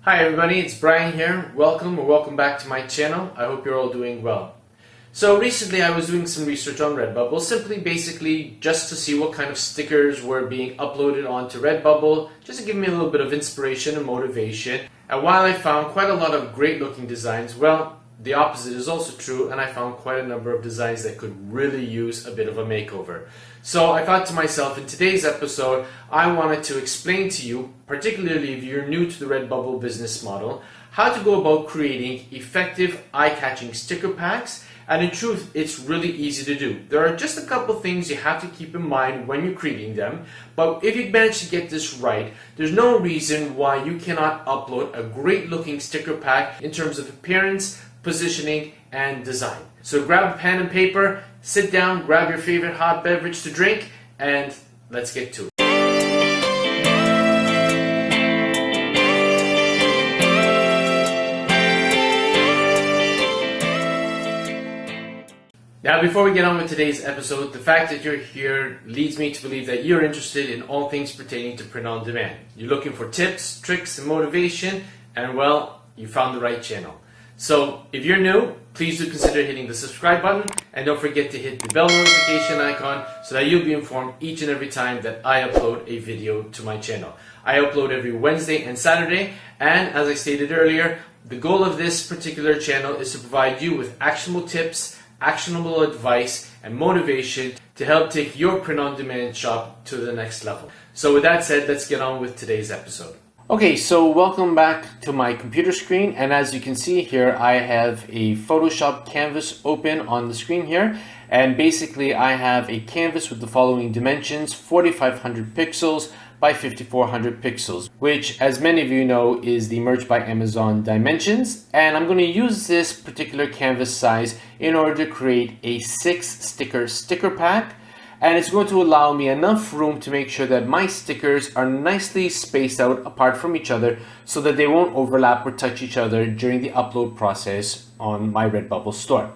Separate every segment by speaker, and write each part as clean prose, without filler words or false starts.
Speaker 1: Hi everybody, it's Brian here. Welcome back to my channel. I hope you're all doing well. So recently I was doing some research on Redbubble, basically just to see what kind of stickers were being uploaded onto Redbubble, just to give me a little bit of inspiration and motivation. And while I found quite a lot of great looking designs, well, the opposite is also true, and I found quite a number of designs that could really use a bit of a makeover. So I thought to myself, in today's episode, I wanted to explain to you, particularly if you're new to the Redbubble business model, how to go about creating effective, eye-catching sticker packs. And in truth, it's really easy to do. There are just a couple things you have to keep in mind when you're creating them, but if you manage to get this right, there's no reason why you cannot upload a great looking sticker pack in terms of appearance, positioning, and design. So grab a pen and paper, sit down, grab your favorite hot beverage to drink, and let's get to it. Now, before we get on with today's episode, the fact that you're here leads me to believe that you're interested in all things pertaining to print on demand. You're looking for tips, tricks, and motivation, and well, you found the right channel. So if you're new, please do consider hitting the subscribe button, and don't forget to hit the bell notification icon so that you'll be informed each and every time that I upload a video to my channel. I upload every Wednesday and Saturday, and as I stated earlier, the goal of this particular channel is to provide you with actionable tips, actionable advice, and motivation to help take your print-on-demand shop to the next level. So with that said, let's get on with today's episode. Okay, so welcome back to my computer screen, and as you can see here, I have a Photoshop canvas open on the screen here, and basically I have a canvas with the following dimensions: 4500 pixels by 5400 pixels, which, as many of you know, is the Merch by Amazon dimensions, and I'm going to use this particular canvas size in order to create a 6 sticker pack. And it's going to allow me enough room to make sure that my stickers are nicely spaced out apart from each other so that they won't overlap or touch each other during the upload process on my Redbubble store.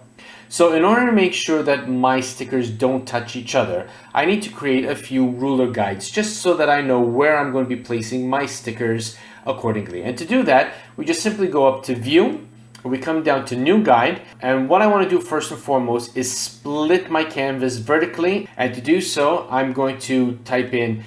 Speaker 1: So in order to make sure that my stickers don't touch each other, I need to create a few ruler guides just so that I know where I'm going to be placing my stickers accordingly. And to do that, we just simply go up to View, we come down to New Guide, and what I want to do first and foremost is split my canvas vertically, and to do so I'm going to type in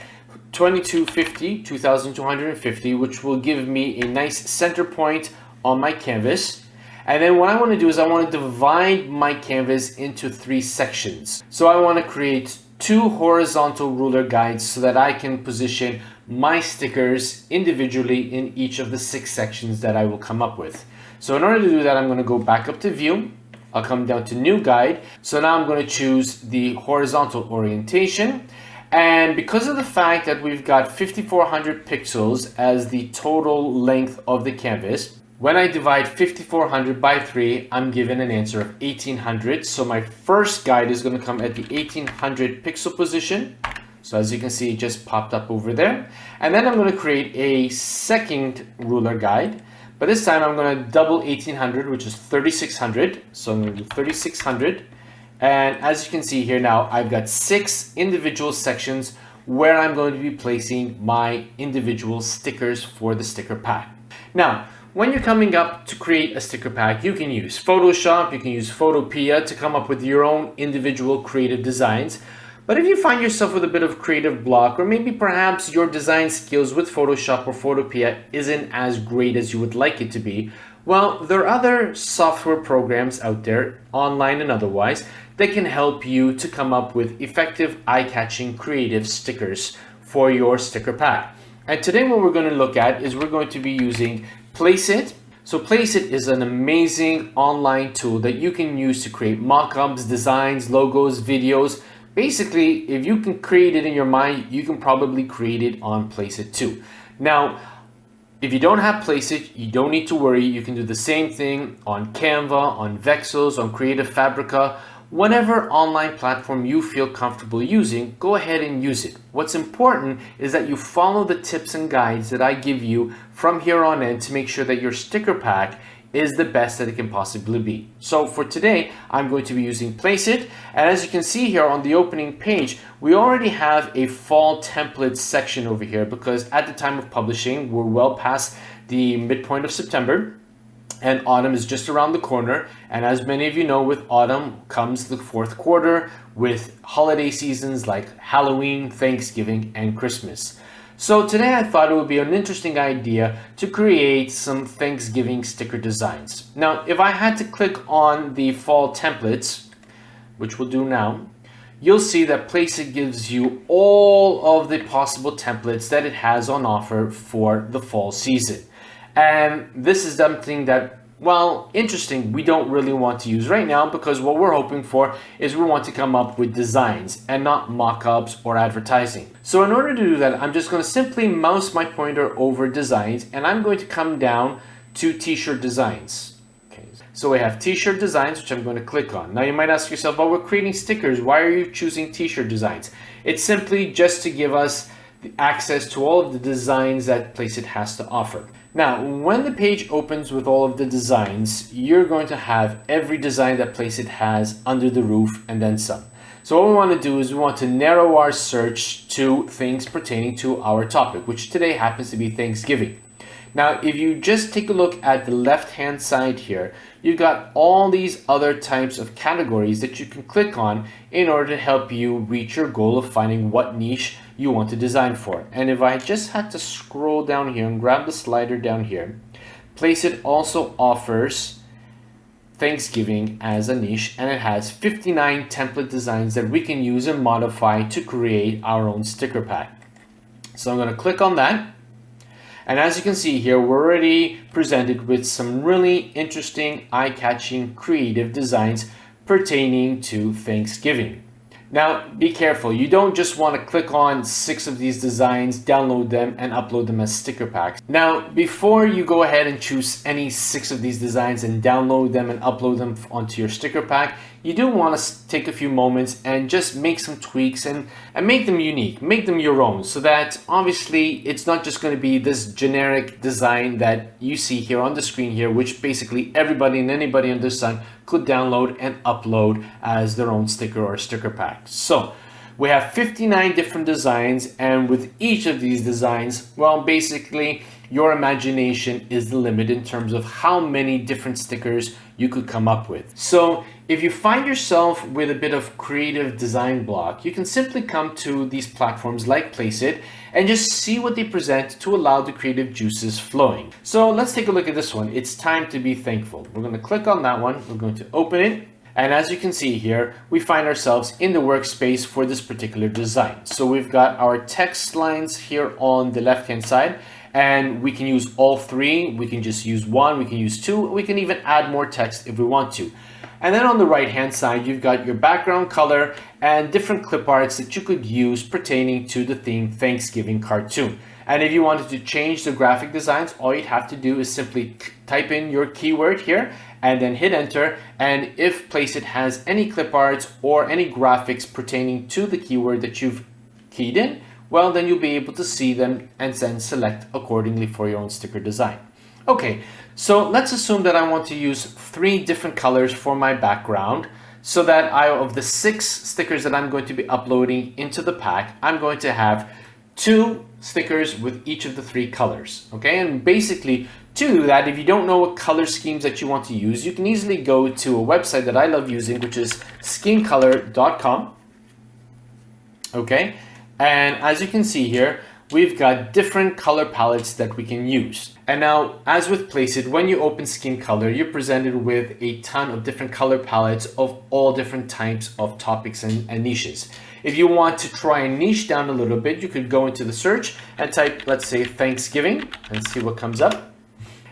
Speaker 1: 2250, which will give me a nice center point on my canvas. And then what I want to do is I want to divide my canvas into 3 sections. So I want to create 2 horizontal ruler guides so that I can position my stickers individually in each of the 6 sections that I will come up with. So in order to do that, I'm going to go back up to View. I'll come down to New Guide. So now I'm going to choose the horizontal orientation. And because of the fact that we've got 5400 pixels as the total length of the canvas, when I divide 5400 by 3, I'm given an answer of 1800. So my first guide is going to come at the 1800 pixel position. So as you can see, it just popped up over there. And then I'm going to create a second ruler guide. But this time I'm going to double 1800, which is 3600. So I'm going to do 3600. And as you can see here now, I've got 6 individual sections where I'm going to be placing my individual stickers for the sticker pack. Now, when you're coming up to create a sticker pack, you can use Photoshop, you can use Photopea to come up with your own individual creative designs. But if you find yourself with a bit of creative block, or maybe perhaps your design skills with Photoshop or Photopea isn't as great as you would like it to be, well, there are other software programs out there, online and otherwise, that can help you to come up with effective, eye-catching, creative stickers for your sticker pack. And today what we're going to look at is we're going to be using Placeit. So Placeit is an amazing online tool that you can use to create mockups, designs, logos, videos. Basically, if you can create it in your mind, you can probably create it on Placeit too. Now, if you don't have Placeit, you don't need to worry. You can do the same thing on Canva, on Vexels, on Creative Fabrica. Whatever online platform you feel comfortable using, go ahead and use it. What's important is that you follow the tips and guides that I give you from here on in to make sure that your sticker pack is the best that it can possibly be. So for today, I'm going to be using Placeit, and as you can see here on the opening page, we already have a fall template section over here because at the time of publishing, we're well past the midpoint of September, and autumn is just around the corner. And as many of you know, with autumn comes the fourth quarter with holiday seasons like Halloween, Thanksgiving, and Christmas. So today I thought it would be an interesting idea to create some Thanksgiving sticker designs. Now, if I had to click on the fall templates, which we'll do now, you'll see that Placeit gives you all of the possible templates that it has on offer for the fall season. And this is something that, well, interesting, we don't really want to use right now, because what we're hoping for is we want to come up with designs and not mock-ups or advertising. So in order to do that, I'm just going to simply mouse my pointer over designs, and I'm going to come down to t-shirt designs. So we have t-shirt designs, which I'm going to click on. Now you might ask yourself, well, we're creating stickers. Why are you choosing t-shirt designs? It's simply just to give us the access to all of the designs that Placeit has to offer. Now, when the page opens with all of the designs, you're going to have every design that Placeit has under the roof and then some. So what we want to do is we want to narrow our search to things pertaining to our topic, which today happens to be Thanksgiving. Now, if you just take a look at the left-hand side here, you've got all these other types of categories that you can click on in order to help you reach your goal of finding what niche you want to design for. And if I just had to scroll down here and grab the slider down here, Placeit also offers Thanksgiving as a niche, and it has 59 template designs that we can use and modify to create our own sticker pack. So I'm going to click on that. And as you can see here, we're already presented with some really interesting, eye-catching, creative designs pertaining to Thanksgiving. Now, be careful. You don't just want to click on 6 of these designs, download them, and upload them as sticker packs. Now, before you go ahead and choose any 6 of these designs and download them and upload them onto your sticker pack, you do want to take a few moments and just make some tweaks and make them unique, make them your own, so that obviously it's not just going to be this generic design that you see here on the screen here, which basically everybody and anybody under the sun could download and upload as their own sticker or sticker pack. So we have 59 different designs, and with each of these designs, well, basically your imagination is the limit in terms of how many different stickers you could come up with. So if you find yourself with a bit of creative design block, you can simply come to these platforms like Placeit and just see what they present to allow the creative juices flowing. So let's take a look at this one. It's time to be thankful. We're going to click on that one. We're going to open it. And as you can see here, we find ourselves in the workspace for this particular design. So we've got our text lines here on the left-hand side, and we can use all 3. We can just use 1, we can use 2, we can even add more text if we want to. And then on the right-hand side, you've got your background color and different clip arts that you could use pertaining to the theme Thanksgiving cartoon. And if you wanted to change the graphic designs, all you'd have to do is simply type in your keyword here and then hit enter. And if Placeit has any clip arts or any graphics pertaining to the keyword that you've keyed in, well, then you'll be able to see them and then select accordingly for your own sticker design. Okay, so let's assume that I want to use 3 different colors for my background, so that of the 6 stickers that I'm going to be uploading into the pack, I'm going to have 2 stickers with each of the 3 colors. Okay, and basically to do that, if you don't know what color schemes that you want to use, you can easily go to a website that I love using, which is schemecolor.com. Okay, and as you can see here, we've got different color palettes that we can use. And now, as with Placeit, when you open Scheme Color, you're presented with a ton of different color palettes of all different types of topics and niches. If you want to try and niche down a little bit, you could go into the search and type, let's say, Thanksgiving, and see what comes up.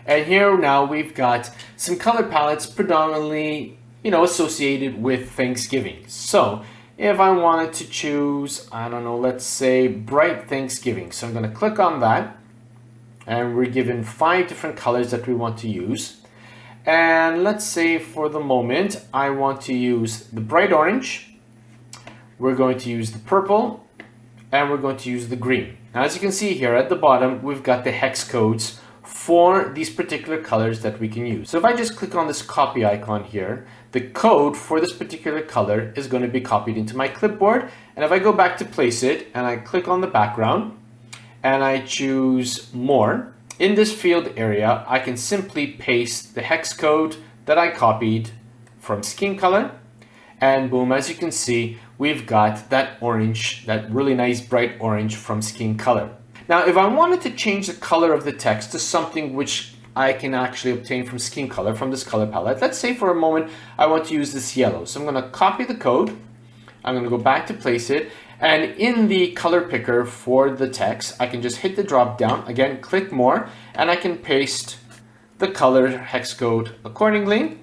Speaker 1: And here now we've got some color palettes predominantly, associated with Thanksgiving. So if I wanted to choose, I don't know, let's say Bright Thanksgiving. So I'm going to click on that, and we're given 5 different colors that we want to use. And let's say for the moment, I want to use the bright orange, we're going to use the purple, and we're going to use the green. Now, as you can see here at the bottom, we've got the hex codes for these particular colors that we can use. So if I just click on this copy icon here, the code for this particular color is going to be copied into my clipboard. And if I go back to Placeit and I click on the background and I choose more, in this field area, I can simply paste the hex code that I copied from scheme color. And boom, as you can see, we've got that orange, that really nice bright orange from scheme color. Now, if I wanted to change the color of the text to something which I can actually obtain from scheme color, from this color palette, let's say for a moment, I want to use this yellow. So I'm going to copy the code. I'm going to go back to Placeit. And in the color picker for the text, I can just hit the drop down, again, click more, and I can paste the color hex code accordingly.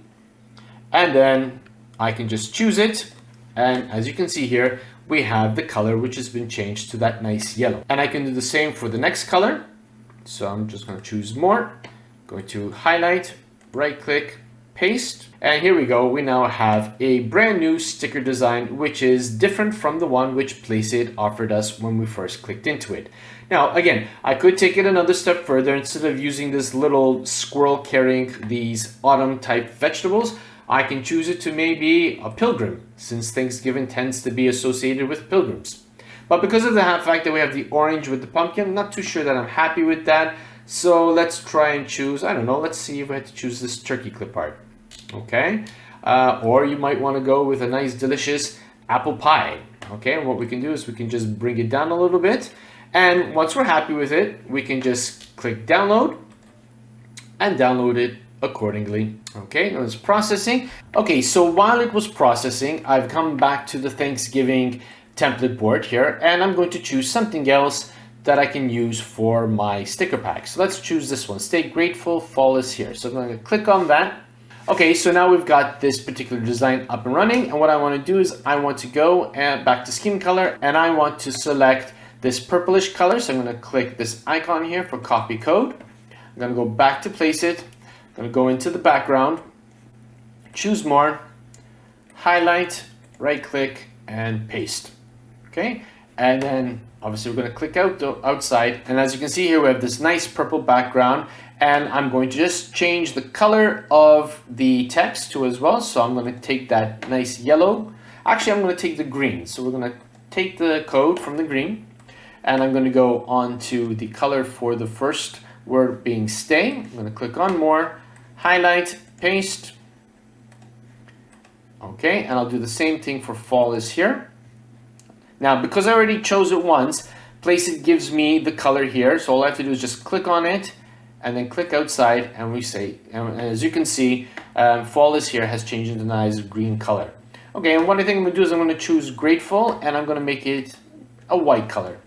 Speaker 1: And then I can just choose it. And as you can see here, we have the color which has been changed to that nice yellow. And I can do the same for the next color. So I'm just going to choose more, going to highlight, right click, paste. And here we go. We now have a brand new sticker design, which is different from the one which Placeit offered us when we first clicked into it. Now, again, I could take it another step further. Instead of using this little squirrel carrying these autumn type vegetables, I can choose it to maybe a pilgrim, since Thanksgiving tends to be associated with pilgrims. But because of the fact that we have the orange with the pumpkin, I'm not too sure that I'm happy with that. So let's try and choose, I don't know, let's see if I had to choose this turkey clip art. Okay, or you might want to go with a nice delicious apple pie. Okay, and what we can do is we can just bring it down a little bit. And once we're happy with it, we can just click download and download it accordingly. Okay, now it's processing. Okay, so while it was processing, I've come back to the Thanksgiving template board here, and I'm going to choose something else that I can use for my sticker pack. So let's choose this one. Stay grateful, fall is here. So I'm going to click on that. Okay, so now we've got this particular design up and running, and what I want to do is I want to go back to scheme color, and I want to select this purplish color. So I'm going to click this icon here for copy code. I'm going to go back to Placeit. I'm going to go into the background, choose more, highlight, right click, and paste. Okay, and then obviously we're going to click outside, and as you can see here, we have this nice purple background, and I'm going to just change the color of the text too as well. So I'm going to take that nice yellow. Actually, I'm going to take the green. So we're going to take the code from the green, and I'm going to go on to the color for the first word being stay. I'm going to click on more, highlight, paste. Okay, and I'll do the same thing for fall is here. Now, because I already chose it once, Placeit gives me the color here. So all I have to do is just click on it and then click outside, and we say, and as you can see, fall is here has changed into a nice green color. Okay, and what I think I'm going to do is I'm going to choose grateful, and I'm going to make it a white color.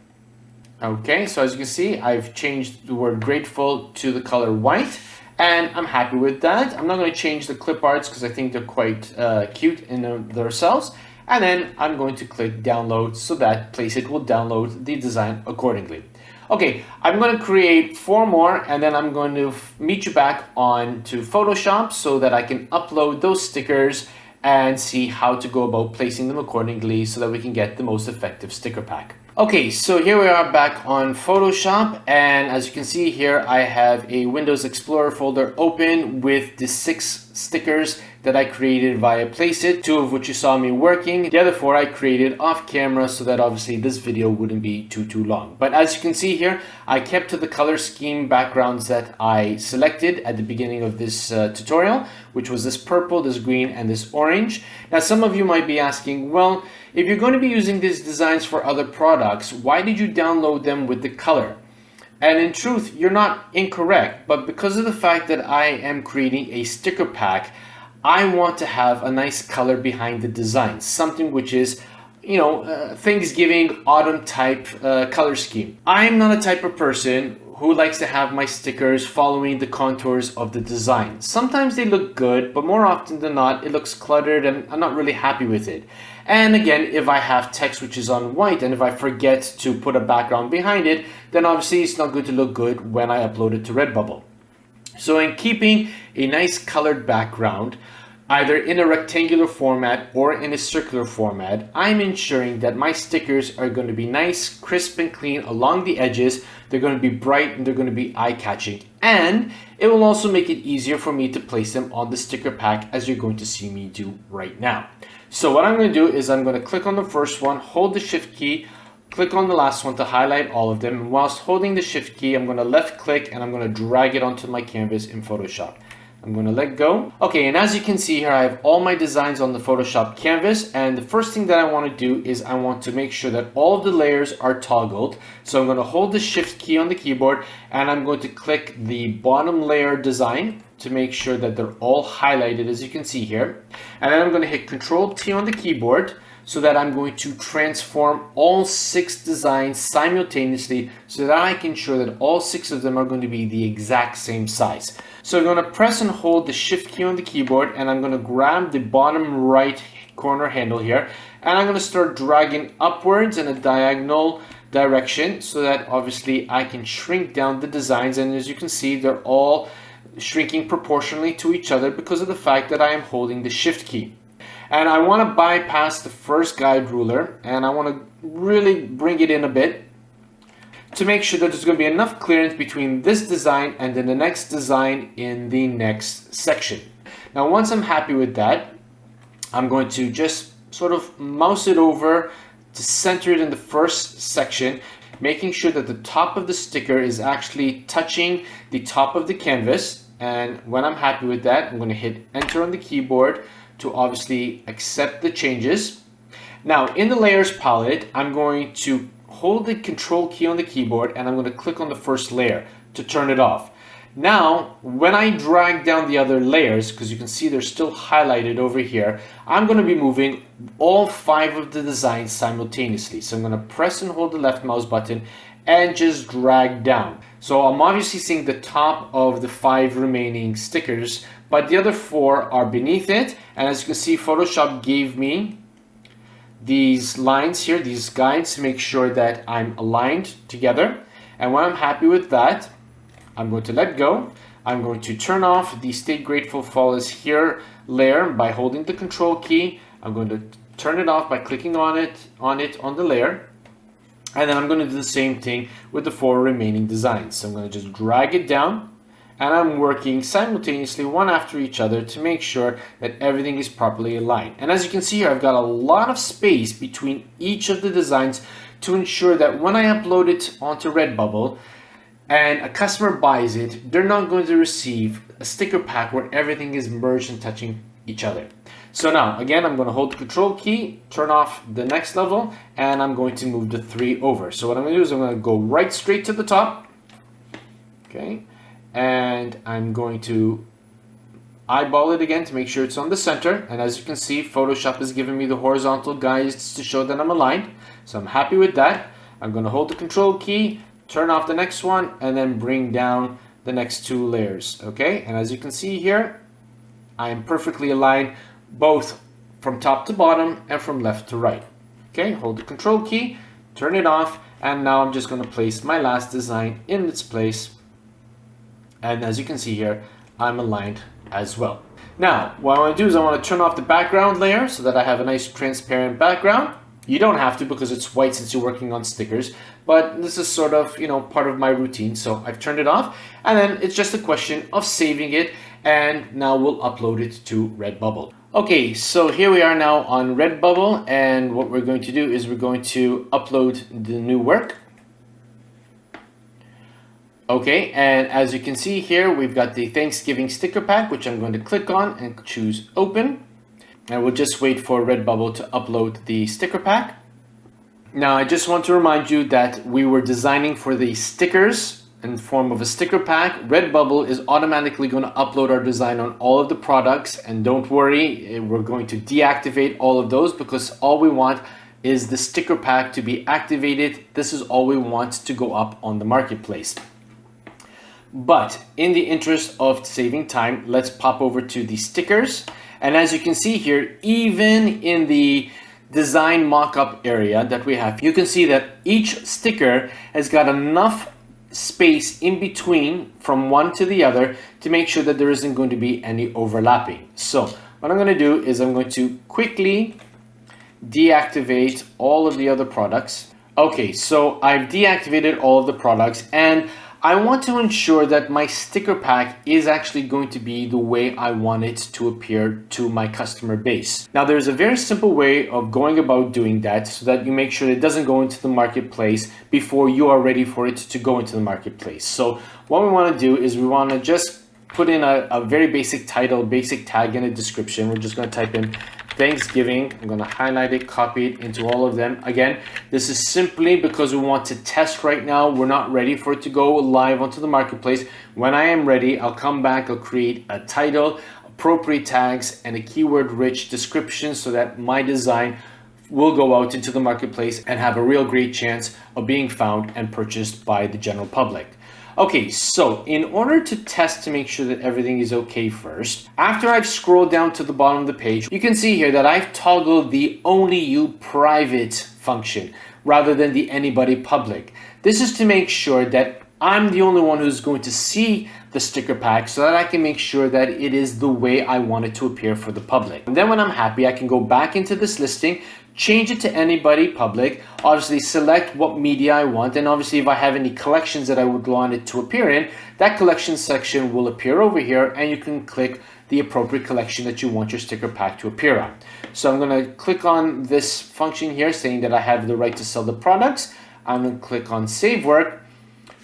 Speaker 1: Okay, so as you can see, I've changed the word grateful to the color white, and I'm happy with that. I'm not going to change the clip arts because I think they're quite cute in themselves. And then I'm going to click download so that Placeit will download the design accordingly. Okay, I'm going to create 4 more, and then I'm going to meet you back on to Photoshop so that I can upload those stickers and see how to go about placing them accordingly so that we can get the most effective sticker pack. Okay, so here we are back on Photoshop, and as you can see here, I have a Windows Explorer folder open with the 6 stickers that I created via Placeit, 2 of which you saw me working. The other 4 I created off camera so that obviously this video wouldn't be too long. But as you can see here, I kept to the color scheme backgrounds that I selected at the beginning of this tutorial, which was this purple, this green, and this orange. Now some of you might be asking, well, if you're going to be using these designs for other products, why did you download them with the color? And in truth, you're not incorrect, but because of the fact that I am creating a sticker pack, I want to have a nice color behind the design, something which is, you know, Thanksgiving autumn type color scheme. I'm not a type of person who likes to have my stickers following the contours of the design. Sometimes they look good, but more often than not, it looks cluttered and I'm not really happy with it. And again, if I have text which is on white and if I forget to put a background behind it, then obviously it's not going to look good when I upload it to Redbubble. So in keeping a nice colored background, either in a rectangular format or in a circular format, I'm ensuring that my stickers are going to be nice, crisp and clean along the edges. They're going to be bright and they're going to be eye-catching. And it will also make it easier for me to place them on the sticker pack, as you're going to see me do right now. So what I'm going to do is I'm going to click on the first one, hold the shift key, click on the last one to highlight all of them. And whilst holding the shift key, I'm going to left click and I'm going to drag it onto my canvas in Photoshop. I'm going to let go. Okay, and as you can see here, I have all my designs on the Photoshop canvas, and the first thing that I want to do is I want to make sure that all of the layers are toggled. So I'm going to hold the shift key on the keyboard and I'm going to click the bottom layer design to make sure that they're all highlighted, as you can see here. And then I'm going to hit Control T on the keyboard so that I'm going to transform all 6 designs simultaneously so that I can ensure that all 6 of them are going to be the exact same size. So I'm going to press and hold the shift key on the keyboard and I'm going to grab the bottom right corner handle here and I'm going to start dragging upwards in a diagonal direction so that obviously I can shrink down the designs, and as you can see they're all shrinking proportionally to each other because of the fact that I am holding the shift key. And I want to bypass the first guide ruler and I want to really bring it in a bit to make sure that there's going to be enough clearance between this design and then the next design in the next section. Now once I'm happy with that, I'm going to just sort of mouse it over to center it in the first section, making sure that the top of the sticker is actually touching the top of the canvas. And when I'm happy with that, I'm going to hit enter on the keyboard to obviously accept the changes. Now in the layers palette, I'm going to hold the control key on the keyboard and I'm going to click on the first layer to turn it off. Now when I drag down the other layers, because you can see they're still highlighted over here, I'm going to be moving all 5 of the designs simultaneously. So I'm going to press and hold the left mouse button and just drag down. So I'm obviously seeing the top of the 5 remaining stickers, but the other 4 are beneath it. And as you can see, Photoshop gave me these lines here, these guides, to make sure that I'm aligned together. And when I'm happy with that, I'm going to let go. I'm going to turn off the Stay Grateful Flawless Here layer by holding the control key. I'm going to turn it off by clicking on the layer. And then I'm going to do the same thing with the 4 remaining designs. So I'm going to just drag it down and I'm working simultaneously one after each other to make sure that everything is properly aligned. And as you can see here, I've got a lot of space between each of the designs to ensure that when I upload it onto Redbubble and a customer buys it, they're not going to receive a sticker pack where everything is merged and touching each other. So now, again, I'm going to hold the control key, turn off the next level, and I'm going to move the 3 over. So what I'm going to do is I'm going to go right straight to the top. Okay. And I'm going to eyeball it again to make sure it's on the center. And as you can see, Photoshop is giving me the horizontal guides to show that I'm aligned. So I'm happy with that. I'm going to hold the control key, turn off the next one, and then bring down the next 2 layers. Okay, and as you can see here, I am perfectly aligned both from top to bottom and from left to right. Okay, hold the control key, turn it off, and now I'm just going to place my last design in its place. And as you can see here, I'm aligned as well. Now, what I want to do is I want to turn off the background layer so that I have a nice transparent background. You don't have to because it's white since you're working on stickers, but this is sort of, part of my routine. So I've turned it off, and then it's just a question of saving it, and now we'll upload it to Redbubble. Okay, so here we are now on Redbubble, and what we're going to do is we're going to upload the new work. Okay, and as you can see here, we've got the Thanksgiving sticker pack, which I'm going to click on and choose open. And we'll just wait for Redbubble to upload the sticker pack. Now, I just want to remind you that we were designing for the stickers in the form of a sticker pack. Redbubble is automatically going to upload our design on all of the products. And don't worry, we're going to deactivate all of those because all we want is the sticker pack to be activated. This is all we want to go up on the marketplace. But in the interest of saving time, let's pop over to the stickers. And as you can see here, even in the design mockup area that we have, you can see that each sticker has got enough space in between from one to the other to make sure that there isn't going to be any overlapping. So what I'm going to do is I'm going to quickly deactivate all of the other products. Okay, so I've deactivated all of the products, and I want to ensure that my sticker pack is actually going to be the way I want it to appear to my customer base. Now, there's a very simple way of going about doing that so that you make sure it doesn't go into the marketplace before you are ready for it to go into the marketplace. So what we want to do is we want to just put in a very basic title, basic tag, and a description. We're just going to type in Thanksgiving. I'm going to highlight it, copy it into all of them. Again, this is simply because we want to test right now. We're not ready for it to go live onto the marketplace. When I am ready, I'll come back, I'll create a title, appropriate tags, and a keyword-rich description so that my design will go out into the marketplace and have a real great chance of being found and purchased by the general public. Okay, so in order to test to make sure that everything is okay first, after I've scrolled down to the bottom of the page, you can see here that I've toggled the only you private function rather than the anybody public. This is to make sure that I'm the only one who's going to see the sticker pack so that I can make sure that it is the way I want it to appear for the public. And then when I'm happy, I can go back into this listing, change it to anybody public, obviously select what media I want, and obviously if I have any collections that I would want it to appear in, that collection section will appear over here and you can click the appropriate collection that you want your sticker pack to appear on. So I'm going to click on this function here saying that I have the right to sell the products. I'm going to click on Save Work.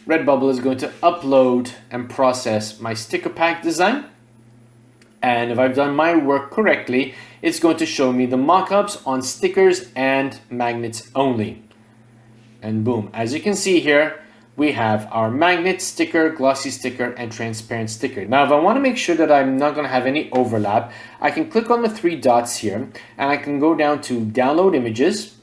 Speaker 1: Redbubble is going to upload and process my sticker pack design. And if I've done my work correctly, it's going to show me the mockups on stickers and magnets only. And boom, as you can see here, we have our magnet, sticker, glossy sticker, and transparent sticker. Now, if I want to make sure that I'm not going to have any overlap, I can click on the three dots here, and I can go down to Download Images.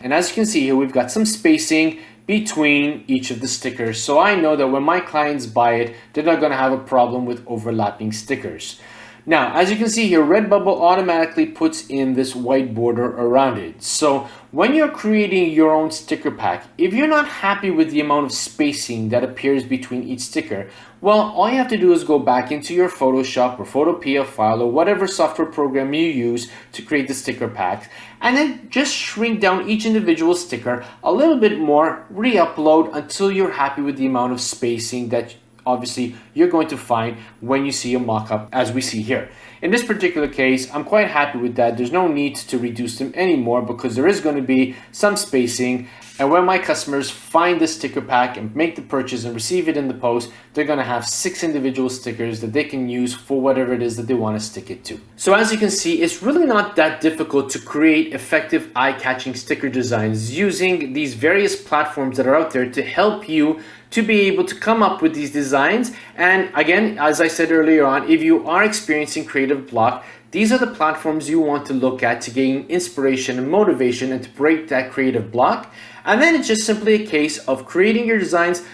Speaker 1: And as you can see here, we've got some spacing between each of the stickers. So I know that when my clients buy it, they're not going to have a problem with overlapping stickers. Now, as you can see here, Redbubble automatically puts in this white border around it. So when you're creating your own sticker pack, if you're not happy with the amount of spacing that appears between each sticker, well, all you have to do is go back into your Photoshop or Photopea file or whatever software program you use to create the sticker pack, and then just shrink down each individual sticker a little bit more, re-upload until you're happy with the amount of spacing that obviously you're going to find when you see a mock-up as we see here. In this particular case, I'm quite happy with that. There's no need to reduce them anymore because there is going to be some spacing, and when my customers find the sticker pack and make the purchase and receive it in the post, they're going to have 6 individual stickers that they can use for whatever it is that they want to stick it to. So as you can see, it's really not that difficult to create effective eye-catching sticker designs using these various platforms that are out there to help you to be able to come up with these designs. And again, as I said earlier on, if you are experiencing creative block, these are the platforms you want to look at to gain inspiration and motivation and to break that creative block. And then it's just simply a case of creating your designs,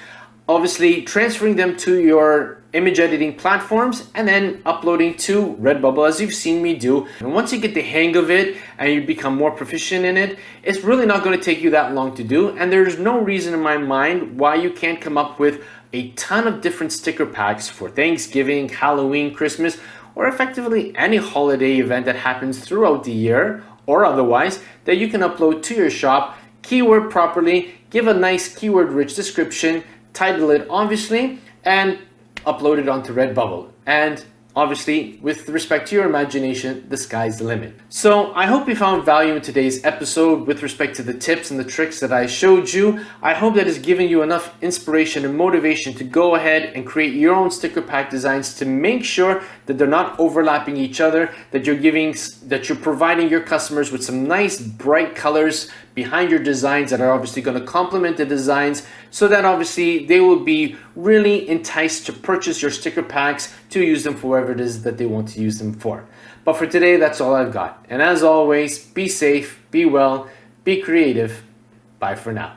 Speaker 1: obviously transferring them to your image editing platforms, and then uploading to Redbubble as you've seen me do. And once you get the hang of it and you become more proficient in it, it's really not going to take you that long to do. And there's no reason in my mind why you can't come up with a ton of different sticker packs for Thanksgiving, Halloween, Christmas, or effectively any holiday event that happens throughout the year or otherwise that you can upload to your shop, keyword properly, give a nice keyword-rich description, title it obviously, and upload it onto Redbubble. And obviously, with respect to your imagination, the sky's the limit. So I hope you found value in today's episode with respect to the tips and the tricks that I showed you. I hope that has given you enough inspiration and motivation to go ahead and create your own sticker pack designs to make sure that they're not overlapping each other, that you're providing your customers with some nice bright colors behind your designs that are obviously going to complement the designs, so that obviously they will be really enticed to purchase your sticker packs to use them for whatever it is that they want to use them for. But for today, that's all I've got. And as always, be safe, be well, be creative. Bye for now.